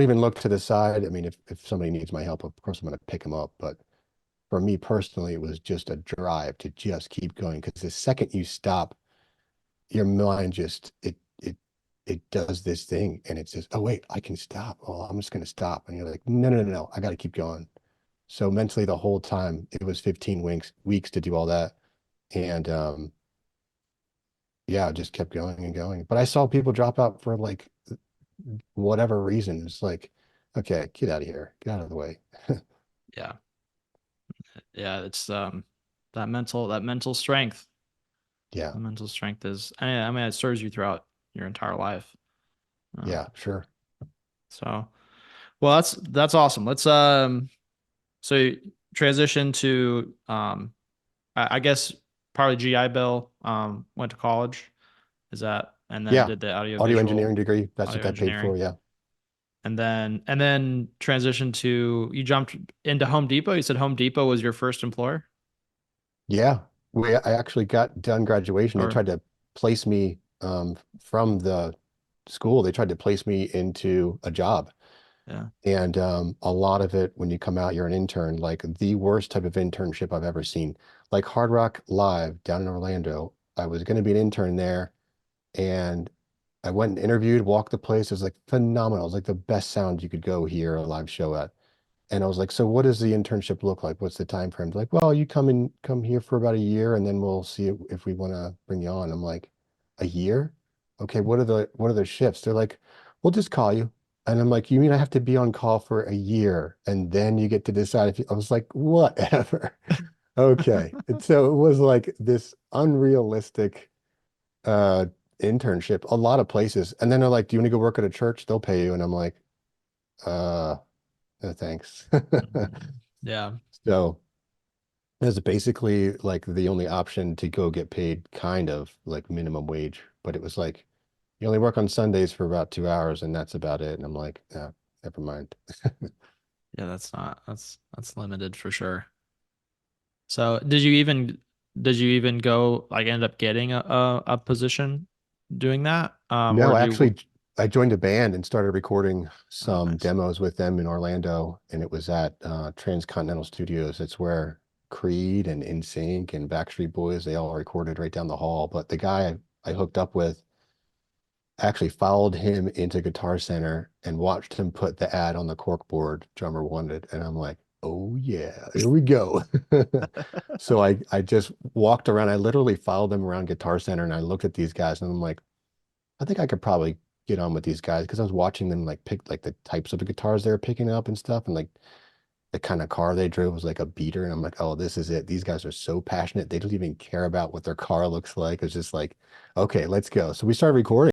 even look to the side. I mean, if somebody needs my help, of course I'm going to pick them up. But for me personally, it was just a drive to just keep going. Because the second you stop, your mind just it does this thing, and it says, "Oh wait, I can stop. Oh, I'm just going to stop." And you're like, "No, no, no, no, I got to keep going." So mentally, the whole time, it was 15 weeks to do all that, and yeah, I just kept going and going. But I saw people drop out for like whatever reason. It's like, okay, get out of here, get out of the way. Yeah. Yeah. It's that mental strength. Yeah, The mental strength is, I mean, it serves you throughout your entire life. Uh, yeah, sure. so, well, that's awesome. Let's so transition to I guess probably GI Bill went to college. Is that and then Yeah, did the audio audio engineering visual degree. That's audio what I paid for. engineering, Yeah, and then transition to you jumped into Home Depot. You said Home Depot was your first employer, yeah. I actually got done graduation. They or tried to place me from the school. They tried to place me into a job. yeah, And a lot of it, when you come out, you're an intern, like the worst type of internship I've ever seen. Like Hard Rock Live down in Orlando, I was going to be an intern there, and I went and interviewed, walked the place. It was like phenomenal. It was like the best sound you could go hear a live show at. And I was like, so what does the internship look like? What's the time frame? They're like, well, you come here for about a year, and then we'll see if we want to bring you on. I'm like, a year? Okay, what are the shifts? They're like, we'll just call you. And I'm like, you mean I have to be on call for a year and then you get to decide if you, I was like, whatever. Okay. And so it was like this unrealistic uh internship, a lot of places. And then they're like, do you want to go work at a church? They'll pay you. And I'm like, uh, no, thanks. mhm. Yeah, So it was basically like the only option to go get paid kind of like minimum wage, but it was like you only work on Sundays for about 2 hours and that's about it. And I'm like, yeah, never mind. yeah. That's limited for sure. So did you even go like end up getting a position doing that? Or No, do you? actually, I joined a band and started recording Oh, some nice. demos with them in Orlando, and it was at Transcontinental Studios. It's where Creed and NSYNC and Backstreet Boys, they all recorded right down the hall. But the guy I hooked up with, actually followed him into Guitar Center and watched him put the ad on the corkboard drummer wanted. And I'm like, oh yeah, here we go. So I just walked around. I literally followed them around Guitar Center and I looked at these guys and I'm like, I think I could probably get on with these guys because I was watching them like pick like the types of guitars they were picking up and stuff, and like the kind of car they drove was like a beater, and I'm like, oh, this is it. These guys are so passionate. They don't even care about what their car looks like. It's just like, okay, let's go. So we started recording.